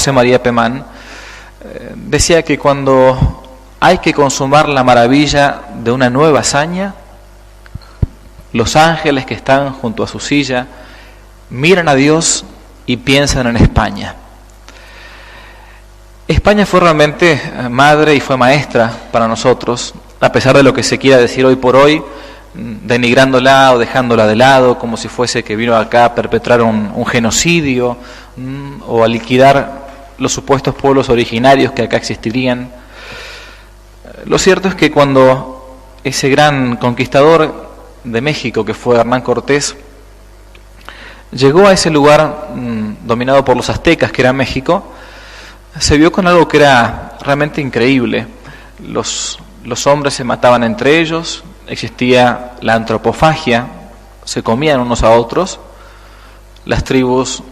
José María Pemán, decía que cuando hay que consumar la maravilla de una nueva hazaña, los ángeles que están junto a su silla miran a Dios y piensan en España. España fue realmente madre y fue maestra para nosotros, a pesar de lo que se quiera decir hoy por hoy, denigrándola o dejándola de lado, como si fuese que vino acá a perpetrar un genocidio o a liquidar los supuestos pueblos originarios que acá existirían. Lo cierto es que cuando ese gran conquistador de México, que fue Hernán Cortés, llegó a ese lugar dominado por los aztecas, que era México, se vio con algo que era realmente increíble. Los hombres se mataban entre ellos, existía la antropofagia, se comían unos a otros. Las tribus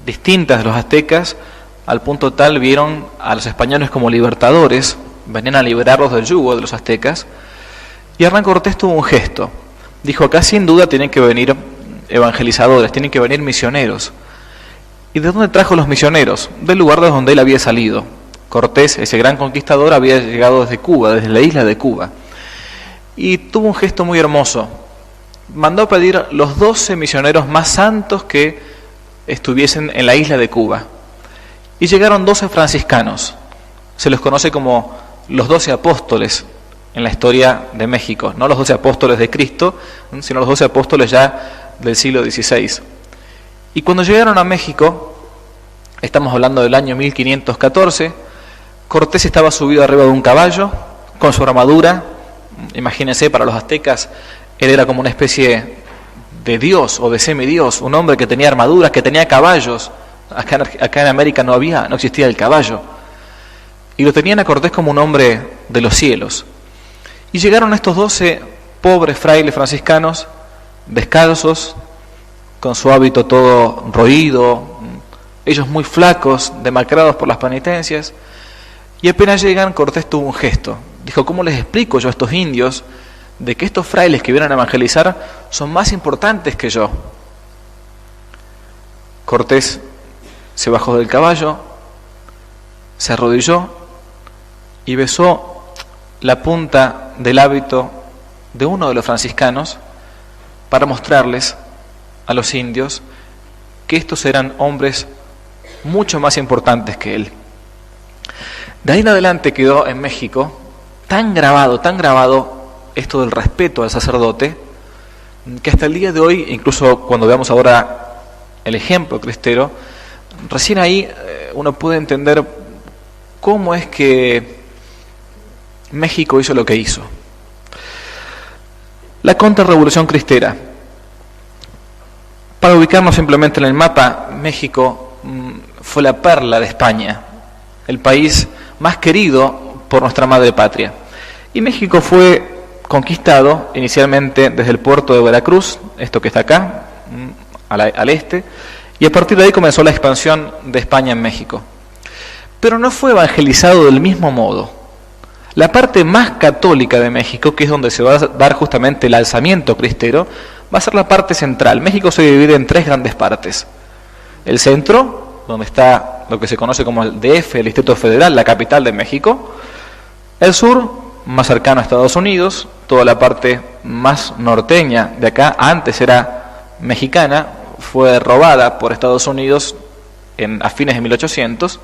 distintas de los aztecas, al punto tal, vieron a los españoles como libertadores, venían a liberarlos del yugo de los aztecas. Y Hernán Cortés tuvo un gesto. Dijo, acá sin duda tienen que venir evangelizadores, tienen que venir misioneros. ¿Y de dónde trajo los misioneros? Del lugar de donde él había salido. Cortés, ese gran conquistador, había llegado desde Cuba, desde la isla de Cuba. Y tuvo un gesto muy hermoso. Mandó a pedir los 12 misioneros más santos que estuviesen en la isla de Cuba. Y llegaron 12 franciscanos. Se los conoce como los 12 apóstoles en la historia de México. No los 12 apóstoles de Cristo, sino los 12 apóstoles ya del siglo XVI. Y cuando llegaron a México, estamos hablando del año 1514, Cortés estaba subido arriba de un caballo, con su armadura. Imagínense, para los aztecas, él era como una especie de dios o de semidios, un hombre que tenía armaduras, que tenía caballos. Acá en América no existía el caballo. Y lo tenían a Cortés como un hombre de los cielos. Y llegaron estos 12 pobres frailes franciscanos, descalzos, con su hábito todo roído, ellos muy flacos, demacrados por las penitencias. Y apenas llegan, Cortés tuvo un gesto. Dijo, ¿cómo les explico yo a estos indios de que estos frailes que vienen a evangelizar son más importantes que yo? Cortés se bajó del caballo, se arrodilló y besó la punta del hábito de uno de los franciscanos para mostrarles a los indios que estos eran hombres mucho más importantes que él. De ahí en adelante quedó en México tan grabado esto del respeto al sacerdote, que hasta el día de hoy, incluso cuando veamos ahora el ejemplo cristero, recién ahí uno puede entender cómo es que México hizo lo que hizo. La contrarrevolución cristera. Para ubicarnos simplemente en el mapa, México fue la perla de España, el país más querido por nuestra madre patria. Y México fue conquistado inicialmente desde el puerto de Veracruz, esto que está acá, al este, y a partir de ahí comenzó la expansión de España en México. Pero no fue evangelizado del mismo modo. La parte más católica de México, que es donde se va a dar justamente el alzamiento cristero, va a ser la parte central. México se divide en 3 grandes partes. El centro, donde está lo que se conoce como el DF, el Distrito Federal, la capital de México. El sur, más cercano a Estados Unidos, toda la parte más norteña de acá, antes era mexicana, fue robada por Estados Unidos a fines de 1800,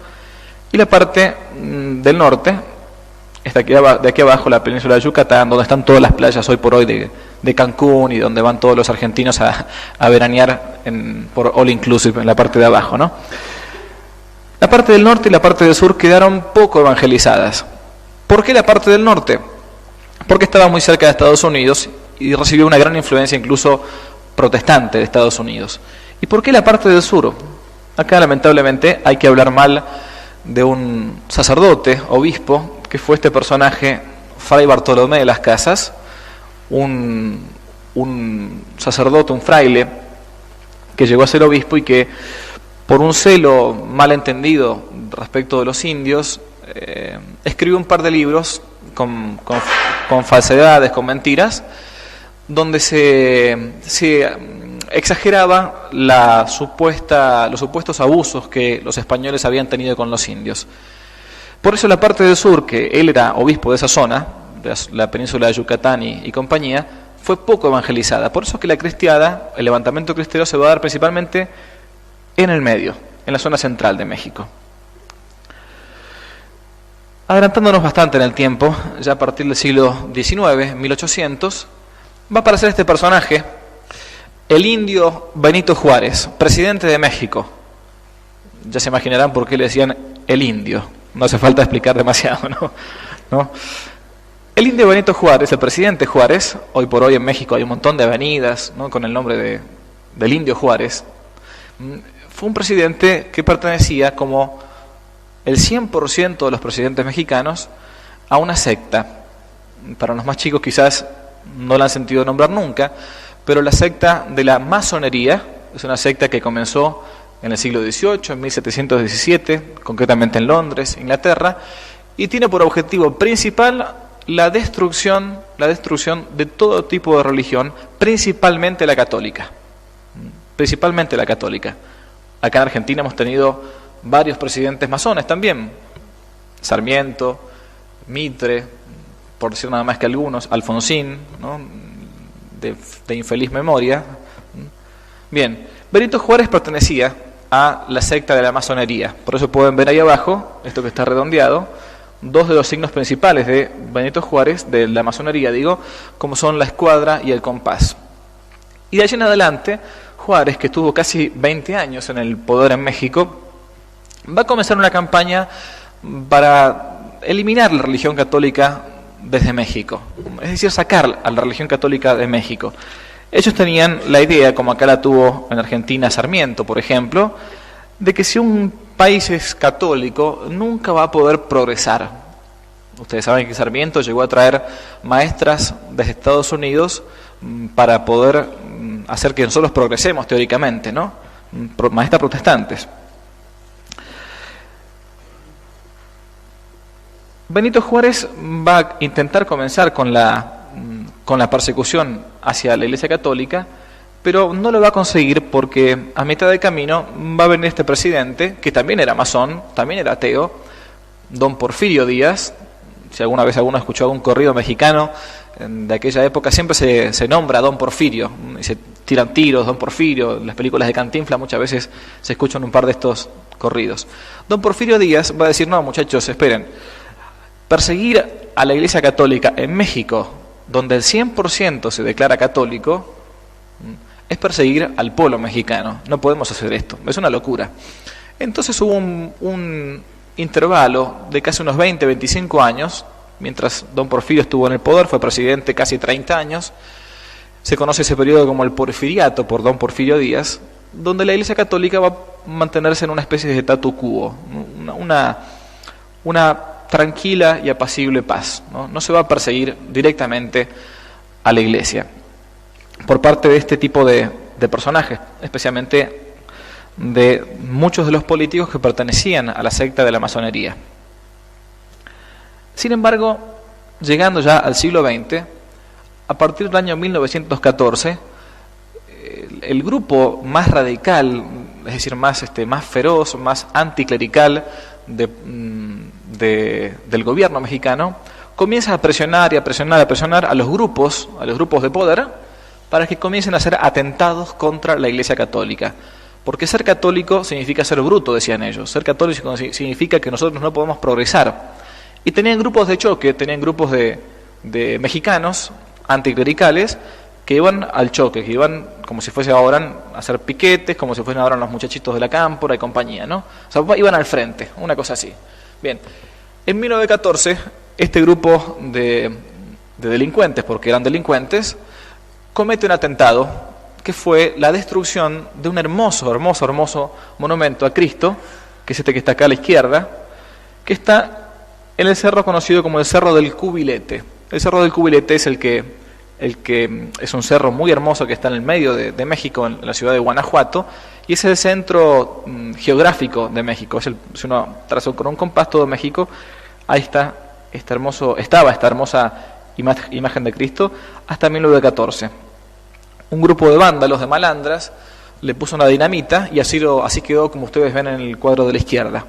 y la parte del norte, está de aquí abajo, la península de Yucatán, donde están todas las playas hoy por hoy de Cancún, y donde van todos los argentinos a veranear por all inclusive, en la parte de abajo, ¿no? La parte del norte y la parte del sur quedaron poco evangelizadas. ¿Por qué la parte del norte? Porque estaba muy cerca de Estados Unidos y recibió una gran influencia incluso protestante de Estados Unidos. ¿Y por qué la parte del sur? Acá lamentablemente hay que hablar mal de un sacerdote, obispo, que fue este personaje, Fray Bartolomé de las Casas, un sacerdote, un fraile, que llegó a ser obispo y que por un celo malentendido respecto de los indios, escribió un par de libros con falsedades, con mentiras, donde se exageraba los supuestos abusos que los españoles habían tenido con los indios. Por eso la parte del sur, que él era obispo de esa zona, de la península de Yucatán y compañía, fue poco evangelizada. Por eso es que la cristiada, el levantamiento cristero, se va a dar principalmente en el medio, en la zona central de México. Adelantándonos bastante en el tiempo, ya a partir del siglo XIX, 1800, va a aparecer este personaje, el indio Benito Juárez, presidente de México. Ya se imaginarán por qué le decían el indio. No hace falta explicar demasiado, ¿no? El indio Benito Juárez, el presidente Juárez, hoy por hoy en México hay un montón de avenidas, ¿no?, con el nombre del indio Juárez, fue un presidente que pertenecía, como el 100% de los presidentes mexicanos, a una secta. Para los más chicos quizás no la han sentido nombrar nunca, pero la secta de la masonería es una secta que comenzó en el siglo XVIII, en 1717, concretamente en Londres, Inglaterra, y tiene por objetivo principal la destrucción de todo tipo de religión, principalmente la católica. Principalmente la católica. Acá en Argentina hemos tenido varios presidentes masones también. Sarmiento, Mitre, por decir nada más que algunos, Alfonsín, ¿no?, de infeliz memoria. Bien, Benito Juárez pertenecía a la secta de la masonería. Por eso pueden ver ahí abajo, esto que está redondeado, dos de los signos principales de Benito Juárez, de la masonería, digo, como son la escuadra y el compás. Y de allí en adelante, Juárez, que estuvo casi 20 años en el poder en México, va a comenzar una campaña para eliminar la religión católica desde México, es decir, sacar a la religión católica de México. Ellos tenían la idea, como acá la tuvo en Argentina Sarmiento, por ejemplo, de que si un país es católico, nunca va a poder progresar. Ustedes saben que Sarmiento llegó a traer maestras desde Estados Unidos para poder hacer que nosotros progresemos teóricamente, ¿no? Maestras protestantes. Benito Juárez va a intentar comenzar con la persecución hacia la Iglesia Católica, pero no lo va a conseguir porque a mitad de camino va a venir este presidente, que también era masón, también era ateo, don Porfirio Díaz. Si alguna vez alguno escuchó algún corrido mexicano de aquella época, siempre se nombra a don Porfirio, y se tiran tiros, don Porfirio. En las películas de Cantinflas muchas veces se escuchan un par de estos corridos. Don Porfirio Díaz va a decir: no, muchachos, esperen, perseguir a la Iglesia Católica en México, donde el 100% se declara católico, es perseguir al pueblo mexicano. No podemos hacer esto, es una locura. Entonces hubo un intervalo de casi unos 20, 25 años, mientras don Porfirio estuvo en el poder, fue presidente casi 30 años, se conoce ese periodo como el porfiriato por don Porfirio Díaz, donde la Iglesia Católica va a mantenerse en una especie de statu quo, una tranquila y apacible paz, no se va a perseguir directamente a la Iglesia por parte de este tipo de personajes, especialmente de muchos de los políticos que pertenecían a la secta de la masonería. Sin embargo, llegando ya al siglo XX, a partir del año 1914, el grupo más radical, es decir, más feroz, más anticlerical del gobierno mexicano, comienza a presionar a los grupos de poder para que comiencen a hacer atentados contra la Iglesia Católica. Porque ser católico significa ser bruto, decían ellos. Ser católico significa que nosotros no podemos progresar. Y tenían grupos de choque, tenían grupos de mexicanos anticlericales que iban al choque, que iban como si fuese ahora a hacer piquetes, como si fuesen ahora los muchachitos de la cámpora y compañía, ¿no? O sea, iban al frente, una cosa así. Bien, en 1914, este grupo de delincuentes, porque eran delincuentes, comete un atentado que fue la destrucción de un hermoso monumento a Cristo, que es este que está acá a la izquierda, que está en el cerro conocido como el Cerro del Cubilete. El Cerro del Cubilete es el que es un cerro muy hermoso que está en el medio de México, en la ciudad de Guanajuato, y es el centro geográfico de México. Si uno trazó con un compás todo México, ahí estaba esta hermosa imagen de Cristo hasta 1914. un grupo de vándalos, de malandras, le puso una dinamita y así quedó, como ustedes ven en el cuadro de la izquierda.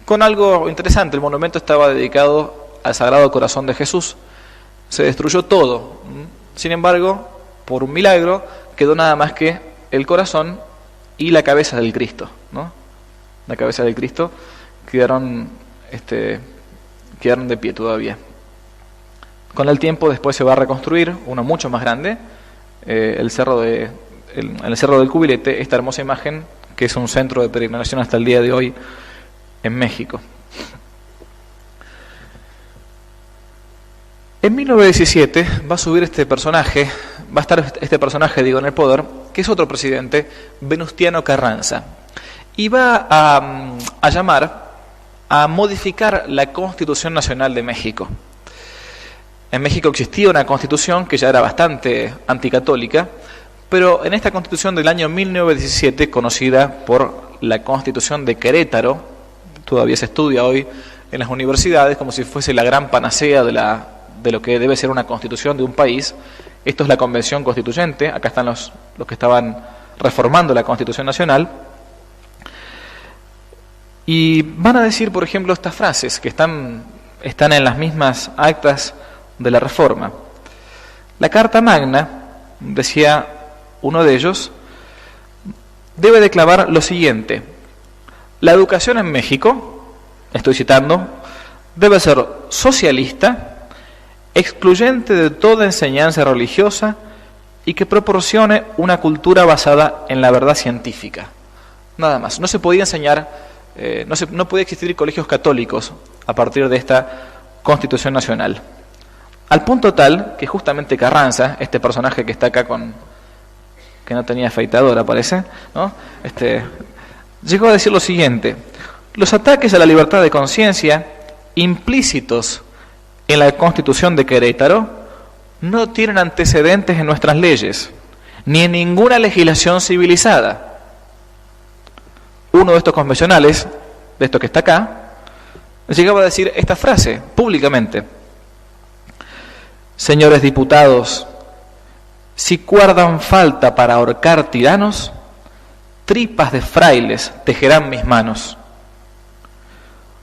Con algo interesante, el monumento estaba dedicado al Sagrado Corazón de Jesús. Se destruyó todo. Sin embargo, por un milagro, quedó nada más que el corazón y la cabeza del Cristo, ¿no? La cabeza del Cristo quedaron de pie todavía. Con el tiempo después se va a reconstruir uno mucho más grande, en el Cerro del Cubilete, esta hermosa imagen que es un centro de peregrinación hasta el día de hoy en México. En 1917 va a subir va a estar este personaje, en el poder, que es otro presidente, Venustiano Carranza, y va a llamar a modificar la Constitución Nacional de México. En México existía una constitución que ya era bastante anticatólica, pero en esta constitución del año 1917, conocida por la Constitución de Querétaro, todavía se estudia hoy en las universidades como si fuese la gran panacea de lo que debe ser una constitución de un país. Esto es la Convención Constituyente, acá están los que estaban reformando la Constitución Nacional, y van a decir, por ejemplo, estas frases que están en las mismas actas de la Reforma. La Carta Magna, decía uno de ellos, debe declarar lo siguiente: la educación en México, estoy citando, debe ser socialista, excluyente de toda enseñanza religiosa y que proporcione una cultura basada en la verdad científica. Nada más. No se podía enseñar, no podía existir colegios católicos a partir de esta Constitución Nacional. Al punto tal que justamente Carranza, este personaje que está acá que no tenía afeitadora, parece, ¿no? Llegó a decir lo siguiente: los ataques a la libertad de conciencia implícitos en la Constitución de Querétaro no tienen antecedentes en nuestras leyes, ni en ninguna legislación civilizada. Uno de estos convencionales, de esto que está acá, llegaba a decir esta frase públicamente: señores diputados, si guardan falta para ahorcar tiranos, tripas de frailes tejerán mis manos.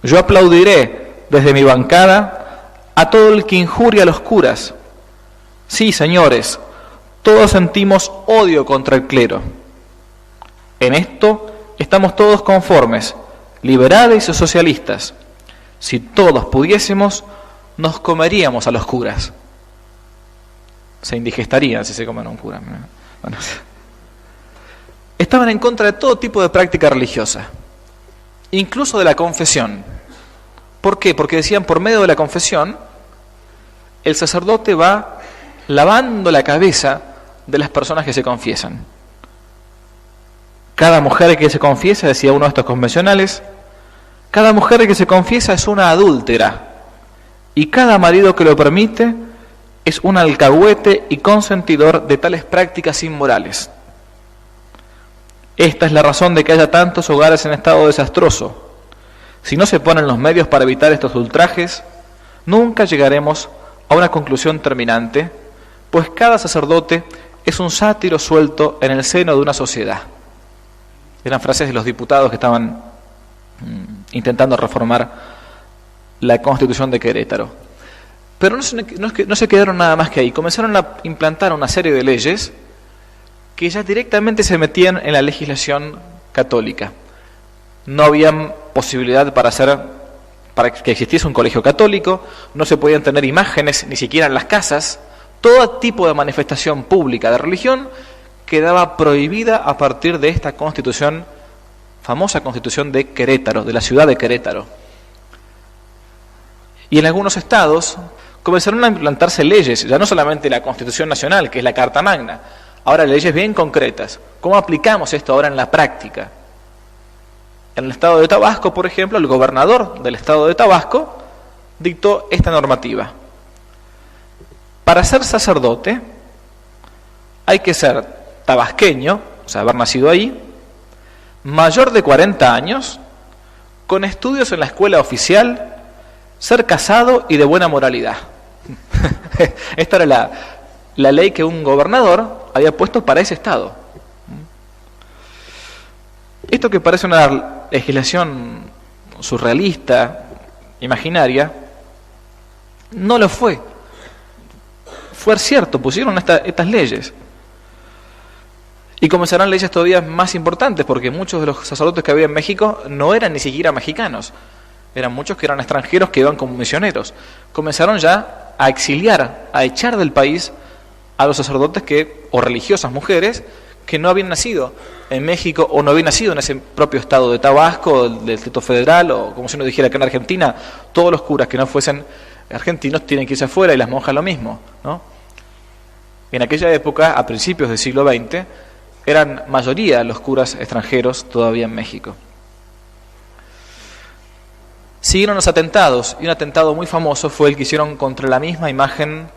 Yo aplaudiré desde mi bancada a todo el que injuria a los curas. Sí, señores, todos sentimos odio contra el clero. En esto estamos todos conformes, liberales y socialistas. Si todos pudiésemos, nos comeríamos a los curas. Se indigestarían si se comen a un cura. Bueno. Estaban en contra de todo tipo de práctica religiosa, incluso de la confesión. ¿Por qué? Porque decían, por medio de la confesión, el sacerdote va lavando la cabeza de las personas que se confiesan. Cada mujer que se confiesa, decía uno de estos convencionales, cada mujer que se confiesa es una adúltera, y cada marido que lo permite es un alcahuete y consentidor de tales prácticas inmorales. Esta es la razón de que haya tantos hogares en estado desastroso. Si no se ponen los medios para evitar estos ultrajes, nunca llegaremos a una conclusión terminante, pues cada sacerdote es un sátiro suelto en el seno de una sociedad. Eran frases de los diputados que estaban intentando reformar la Constitución de Querétaro. Pero no se quedaron nada más que ahí. Comenzaron a implantar una serie de leyes que ya directamente se metían en la legislación católica. No había posibilidad para que existiese un colegio católico, no se podían tener imágenes ni siquiera en las casas. Todo tipo de manifestación pública de religión quedaba prohibida a partir de esta constitución, famosa Constitución de Querétaro, de la ciudad de Querétaro. Y en algunos estados comenzaron a implantarse leyes, ya no solamente la Constitución Nacional, que es la Carta Magna, ahora leyes bien concretas. ¿Cómo aplicamos esto ahora en la práctica? En el estado de Tabasco, por ejemplo, el gobernador del estado de Tabasco dictó esta normativa. Para ser sacerdote hay que ser tabasqueño, o sea, haber nacido ahí, mayor de 40 años, con estudios en la escuela oficial, ser casado y de buena moralidad. Esta era la ley que un gobernador había puesto para ese Estado. Esto que parece una legislación surrealista, imaginaria, no lo fue. Fue cierto, pusieron estas leyes. Y comenzarán leyes todavía más importantes, porque muchos de los sacerdotes que había en México no eran ni siquiera mexicanos. Eran muchos que eran extranjeros que iban como misioneros. Comenzaron ya a exiliar, a echar del país a los sacerdotes o religiosas mujeres que no habían nacido en México o no habían nacido en ese propio estado de Tabasco, del Distrito Federal, o como si uno dijera que en Argentina todos los curas que no fuesen argentinos tienen que irse afuera y las monjas lo mismo, ¿no? En aquella época, a principios del siglo XX, eran mayoría los curas extranjeros todavía en México. Siguieron los atentados, y un atentado muy famoso fue el que hicieron contra la misma imagen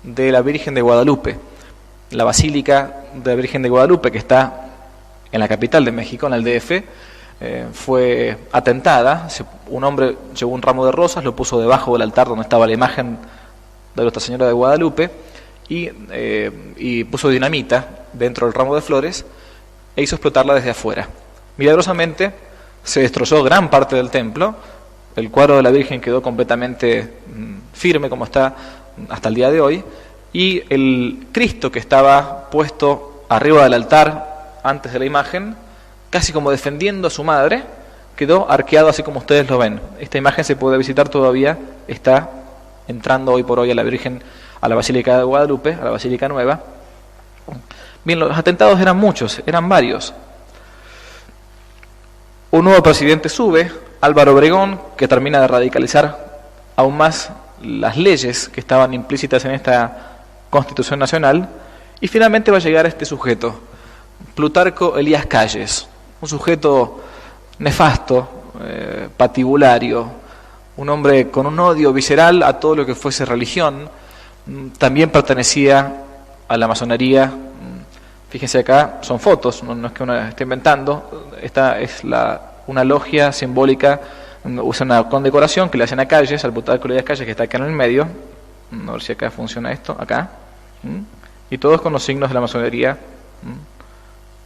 de la Virgen de Guadalupe. La Basílica de la Virgen de Guadalupe, que está en la capital de México, en el DF, fue atentada. Un hombre llevó un ramo de rosas, lo puso debajo del altar donde estaba la imagen de Nuestra Señora de Guadalupe y puso dinamita dentro del ramo de flores e hizo explotarla desde afuera. Milagrosamente se destrozó gran parte del templo. El cuadro de la Virgen quedó completamente firme como está hasta el día de hoy, y el Cristo que estaba puesto arriba del altar antes de la imagen, casi como defendiendo a su madre, quedó arqueado así como ustedes lo ven. Esta imagen se puede visitar todavía, está entrando hoy por hoy a la Virgen, a la Basílica de Guadalupe, a la Basílica Nueva. Bien, los atentados eran muchos, eran varios. Un nuevo presidente sube, Álvaro Obregón, que termina de radicalizar aún más las leyes que estaban implícitas en esta Constitución Nacional, y finalmente va a llegar este sujeto, Plutarco Elías Calles, un sujeto nefasto, patibulario, un hombre con un odio visceral a todo lo que fuese religión. También pertenecía a la masonería. Fíjense acá, son fotos, no es que uno esté inventando. Esta es una logia simbólica, usa una condecoración que le hacen a Calles, al Plutarco Elías Calles, que está acá en el medio. A ver si acá funciona esto, acá. Y todos con los signos de la masonería,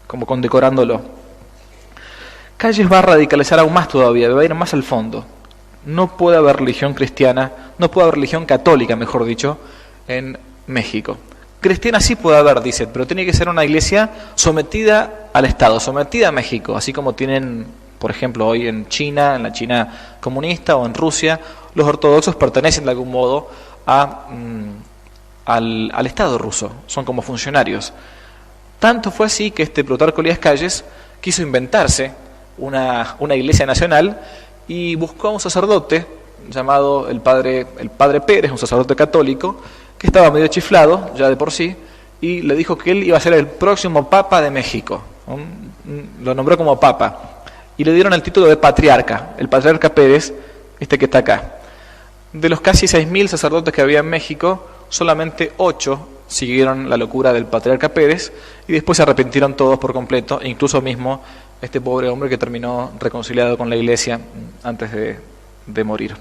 como condecorándolo. Calles va a radicalizar aún más todavía, va a ir más al fondo. No puede haber religión cristiana, no puede haber religión católica, mejor dicho, en México. Cristiana sí puede haber, dice, pero tiene que ser una iglesia sometida al Estado, sometida a México, así como tienen, por ejemplo, hoy en China, en la China comunista, o en Rusia, los ortodoxos pertenecen de algún modo al Estado ruso, son como funcionarios. Tanto fue así que este Plutarco Elías Calles quiso inventarse una iglesia nacional y buscó a un sacerdote llamado el padre Pérez, un sacerdote católico, que estaba medio chiflado ya de por sí, y le dijo que él iba a ser el próximo papa de México. Lo nombró como papa y le dieron el título de patriarca, el patriarca Pérez, este que está acá. De los casi 6.000 sacerdotes que había en México, solamente 8 siguieron la locura del patriarca Pérez y después se arrepintieron todos por completo, e incluso mismo este pobre hombre que terminó reconciliado con la iglesia antes de morir.